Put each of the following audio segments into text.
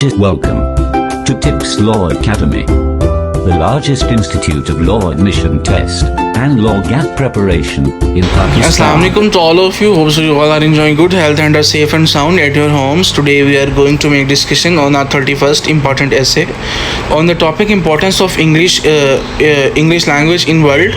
Welcome to Tips Law Academy, the largest institute of law admission test and law gap preparation in Pakistan. Assalamualaikum to all of you. Hope you all are enjoying good health and are safe and sound at your homes. Today we are going to make discussion on our 31st important essay on the topic importance of English language in world.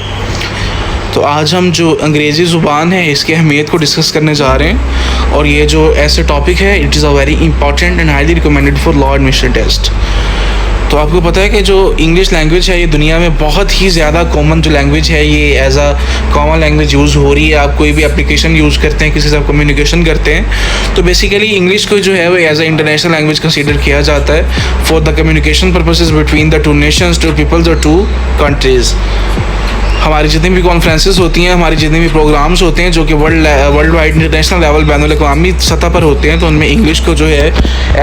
तो आज हम जो अंग्रेज़ी ज़ुबान है इसकी अहमियत को डिस्कस करने जा रहे हैं और ये जो ऐसे टॉपिक है it is a very important and highly recommended for law admission test. तो आपको पता है कि जो इंग्लिश लैंग्वेज है ये दुनिया में बहुत ही ज़्यादा कॉमन जो लैंग्वेज है, ये as a common language use हो रही है। आप कोई भी एप्लीकेशन यूज़ करते हैं, किसी से आप कम्युनिकेशन करते हैं, तो बेसिकली इंग्लिश को जो है वो as a international language consider किया जाता है for the communication purposes between the two nations, two peoples और टू कंट्रीज़। हमारी जितनी भी कॉन्फ्रेंसेस होती हैं, हमारी जितने भी प्रोग्राम्स होते हैं जो कि वर्ल्ड वाइड इंटरनेशनल लेवल बैनुल-अक़वामी सतह पर होते हैं, तो उनमें इंग्लिश को जो है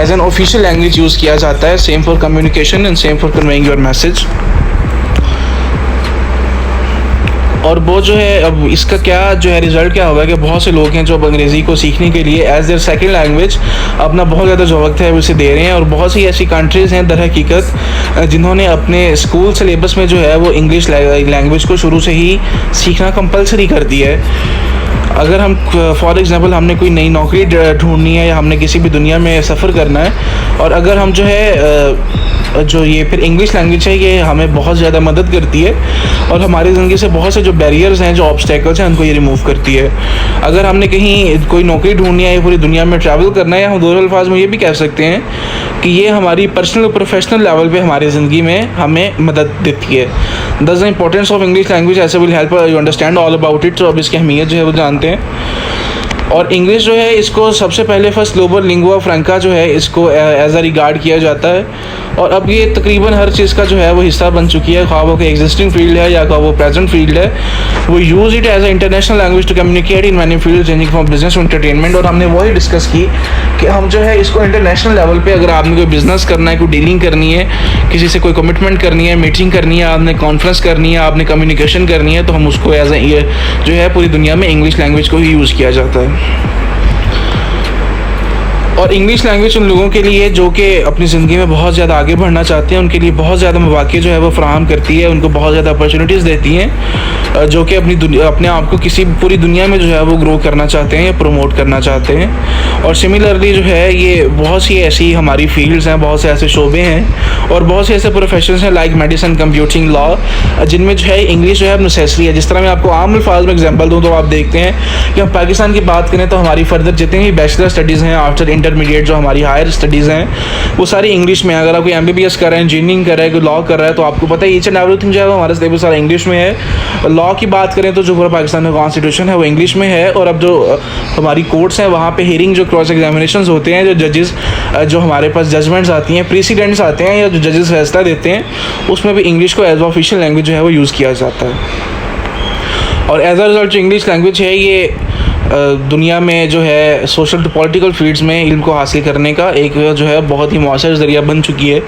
as an official language use किया जाता है, same for communication and same for conveying your message. और वो जो है अब इसका क्या जो है रिज़ल्ट क्या होगा कि बहुत से लोग हैं जो अब अंग्रेज़ी को सीखने के लिए एज देयर सेकंड लैंग्वेज अपना बहुत ज़्यादा जो वक्त है वो इसे दे रहे हैं। और बहुत सी ऐसी कंट्रीज़ हैं दर हकीकत जिन्होंने अपने स्कूल सिलेबस में जो है वो इंग्लिश लैंग्वेज को शुरू से ही सीखना कंपलसरी कर दिया है। अगर हम फॉर एग्ज़ाम्पल हमने कोई नई नौकरी ढूंढनी है या हमने किसी भी दुनिया में सफ़र करना है और अगर हम जो है जो ये फिर इंग्लिश लैंग्वेज है ये हमें बहुत ज़्यादा मदद करती है और हमारी ज़िंदगी से बहुत से जो बैरियर्स हैं, जो ऑब्स्टेकल्स हैं, उनको ये रिमूव करती है। अगर हमने कहीं कोई नौकरी ढूंढनी है या पूरी दुनिया में ट्रैवल करना है, या हम दूसरे अल्फाज में ये भी कह सकते हैं कि ये हमारी पर्सनल और प्रोफेशनल लेवल पे हमारी ज़िंदगी में हमें मदद देती है। This the importance of English language essay will help you understand all about it. तो अब इसकी अहमियत जो है वो जानते हैं। और इंग्लिश जो है इसको सबसे पहले फर्स्ट ग्लोबल लिंगुआ फ्रैंका जो है इसको एज अ रिगार्ड किया जाता है और अब ये तकरीबन हर चीज़ का जो है वो हिस्सा बन चुकी है, खा वो कोई एग्जिस्टिंग फील्ड है या खा वो प्रेजेंट फील्ड है। वो use it as a international language to communicate in many field ranging from business to entertainment. और हमने वही डिस्कस की कि हम जो है इसको इंटरनेशनल लेवल पे अगर आपने कोई बिज़नेस करना है, कोई डीलिंग करनी है, किसी से कोई कमिटमेंट करनी है, मीटिंग करनी है, आपने कॉन्फ्रेंस करनी है, आपने कम्युनिकेशन करनी है, तो हम उसको एज ए जो है पूरी दुनिया में इंग्लिश लैंग्वेज को ही यूज़ किया जाता है। और इंग्लिश लैंग्वेज उन लोगों के लिए जो कि अपनी ज़िंदगी में बहुत ज़्यादा आगे बढ़ना चाहते हैं, उनके लिए बहुत ज़्यादा मौक़े जो है वो फ़राहम करती है, उनको बहुत ज़्यादा अपॉर्चुनिटीज़ देती हैं, जो कि अपने आप को किसी पूरी दुनिया में जो है वो ग्रो करना चाहते हैं या प्रमोट करना चाहते हैं। और सिमिलरली जो है ये बहुत सी ऐसी हमारी फील्ड्स हैं, बहुत से ऐसे शोबे हैं और बहुत से ऐसे प्रोफेशंस हैं लाइक मेडिसिन, कंप्यूटिंग, लॉ, जिनमें जो है इंग्लिश जो है नेसेसरी है। जिस तरह मैं आपको आम अल्फाज में एग्जाम्पल दूँ तो आप देखते हैं कि हम पाकिस्तान की बात करें तो हमारी फर्दर जितनी भी बैचलर स्टडीज़ हैं आफ्टर इंटरमीडिएट, जो हमारी हायर स्टडीज़ हैं वो सारी इंग्लिश में है। अगर आप कोई MBBS कर रहे हैं, इंजीनियरिंग कर रहे हैं, कोई लॉ कर रहा है, तो आपको पता है ईच एंड एवरीथिंग जो है वो हमारा सिलेबस सारा इंग्लिश में है। लॉ की बात करें तो जो पूरा पाकिस्तान का कॉन्स्टिट्यूशन है वो इंग्लिश में है। और अब जो हमारी कोर्ट्स हैं वहाँ पे हियरिंग जो क्रॉस एग्जामिनेशन होते हैं, जो जजेस जो हमारे पास जजमेंट्स आती हैं, प्रेसिडेंट्स आते हैं या जो जजेस फैसला देते हैं, उसमें भी इंग्लिश को एज ऑफिशियल लैंग्वेज जो है वो यूज़ किया जाता है। और एज अ रिजल्ट जो इंग्लिश लैंग्वेज है ये दुनिया में जो है सोशल टू पॉलिटिकल फील्ड्स में इल्म को हासिल करने का एक जो है बहुत ही मौसर ज़रिया बन चुकी है।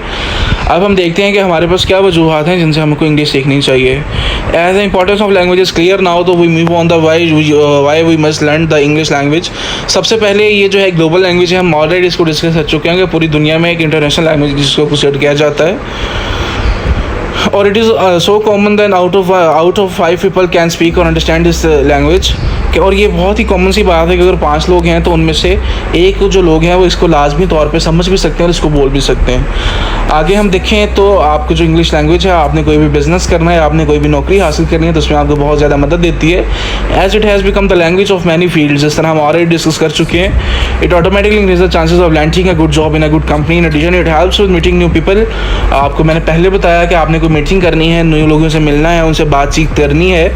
अब हम देखते हैं कि हमारे पास क्या वजूहात हैं जिनसे हमको इंग्लिश सीखनी चाहिए। As the importance of language is clear now, तो we move on the why we must learn the English language. सबसे पहले ये जो है ग्लोबल लैंग्वेज है, हम ऑलरेडी इसको डिस्कस कर चुके हैं कि पूरी दुनिया में एक इंटरनेशनल लैंग्वेज जिसको कंसिडर किया जाता है। और it is so common than out of 5 people can speak और अंडरस्टैंड दिस लैंग्वेज। और ये बहुत ही कॉमन सी बात है कि अगर 5 लोग हैं तो उनमें से एक जो लोग हैं वो इसको लाजमी तौर पे समझ भी सकते हैं और इसको बोल भी सकते हैं। आगे हम देखें तो आपको जो इंग्लिश लैंग्वेज है, आपने कोई भी बिज़नेस करना है, आपने कोई भी नौकरी हासिल करनी है, तो उसमें आपको बहुत ज़्यादा मदद देती है। As it has become the language of many fields, जिस तरह हम ऑलरेडी डिस्कस कर चुके हैं। It automatically increase the chances of landing a good job in a good company. In addition it helps with meeting new people. आपको मैंने पहले बताया कि आपने कोई मीटिंग करनी है, न्यू लोगों से मिलना है, उनसे बातचीत करनी है,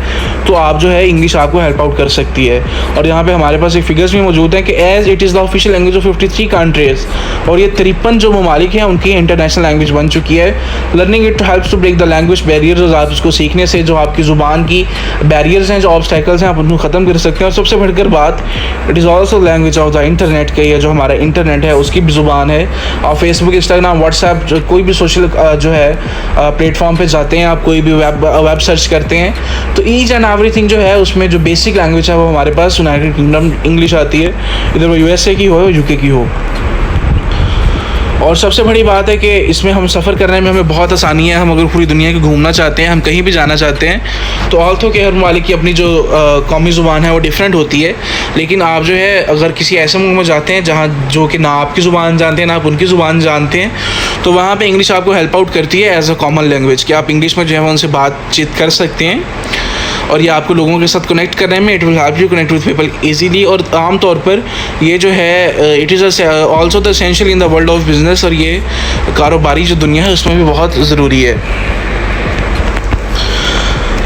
तो आप जो है इंग्लिश आपको हेल्प आउट कर सकती है। और यहाँ पे हमारे पास एक फिगर्स भी मौजूद हैं कि as it is the official language of 53 countries, और ये 53 जो ममालिक हैं उनकी इंटरनेशनल लैंग्वेज बन चुकी है। Learning it helps to break the language barriers, और आप इसको सीखने से जो आपकी ज़ुबान की बैरियर्स हैं, जो ऑब्स्टेकल्स हैं, आप उनको ख़त्म कर सकते हैं। और सबसे बढ़कर बात, it is also language of the internet के, ये जो हमारा इंटरनेट है उसकी भी ज़ुबान है। आप फेसबुक, इंस्टाग्राम, व्हाट्सएप, जो कोई भी सोशल जो है प्लेटफॉर्म पे जाते हैं, आप कोई भी वेब सर्च करते हैं, तो ईच एंड एवरीथिंग जो है उसमें जो बेसिक लैंग्वेज है वो हमारे पास यूनाइटेड किंगडम इंग्लिश आती है, इधर वो USA की हो, UK की हो। और सबसे बड़ी बात है कि इसमें हम सफ़र करने में हमें बहुत आसानी है। हम अगर पूरी दुनिया को घूमना चाहते हैं, हम कहीं भी जाना चाहते हैं, तो ऑल्थो कि हर ममालिक की अपनी जो कौमी ज़ुबान है वो डिफरेंट होती है, लेकिन आप जो है अगर किसी ऐसे मुल्क में जाते हैं जहाँ जो कि ना आपकी ज़ुबान जानते हैं ना आप उनकी ज़ुबान जानते हैं, तो वहाँ पे इंग्लिश आपको हेल्प आउट करती है एज अ कॉमन लैंग्वेज, कि आप इंग्लिश में जो है उनसे बातचीत कर सकते हैं और ये आपको लोगों के साथ कनेक्ट करने में it will help you connect with people easily. और आम तौर पर ये जो है it is also the essential in the world of business, और ये कारोबारी जो दुनिया है उसमें भी बहुत ज़रूरी है।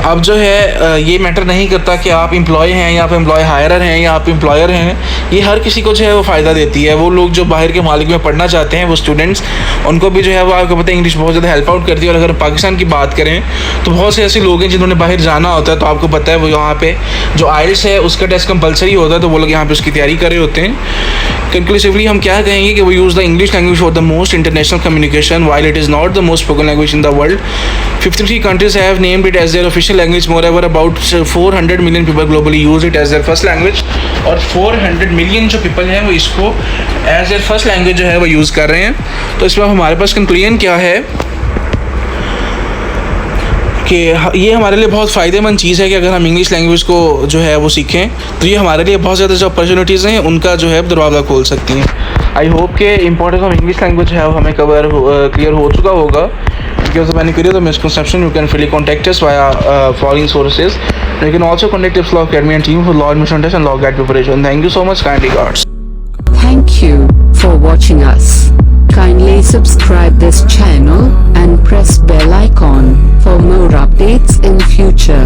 अब जो है ये मैटर नहीं करता कि आप एम्प्लॉय हैं या आप एम्प्लॉय हायरर हैं या आप एम्प्लॉयर हैं, ये हर किसी को जो है वो फ़ायदा देती है। वो लोग जो बाहर के मालिक में पढ़ना चाहते हैं, वो स्टूडेंट्स, उनको भी जो है वो आपको पता है इंग्लिश बहुत ज़्यादा हेल्प आउट करती है। और अगर पाकिस्तान की बात करें तो बहुत से ऐसे लोग हैं जिन्होंने बाहर जाना होता है, तो आपको पता है वो यहाँ पे जो आइल्स है उसका टेस्ट कंपलसरी होता है, तो वो लोग यहाँ पे उसकी तैयारी कर रहे होते हैं। कंक्लूसिवली हम क्या कहेंगे कि वो use the English language for the most international communication while it is not the most spoken language in the world. 53 countries have named it as their official language. Moreover, about 400 million people globally use it as their first language. और 400 million जो people हैं वो इसको as their first language जो है वो use कर रहे हैं। तो इसमें हमारे पास कंक्लूजन क्या है कि ये हमारे लिए बहुत फ़ायदेमंद चीज़ है कि अगर हम इंग्लिश लैंग्वेज को जो है वो सीखें तो ये हमारे लिए बहुत ज़्यादा जो अपॉर्चुनिटीज़ हैं उनका जो है दरवाज़ा खोल सकती हैं। आई होप के इंपॉर्टेंस ऑफ इंग्लिश लैंग्वेज है हमें क्लियर हो चुका होगा। Because of any query or misconception, you can freely contact us via following sources. You can also contact Tips Law Academy and team for law admission test and law guide preparation. Thank you so much. Kind regards. Thank you for watching us. Kindly subscribe this channel and press bell icon for more updates in future.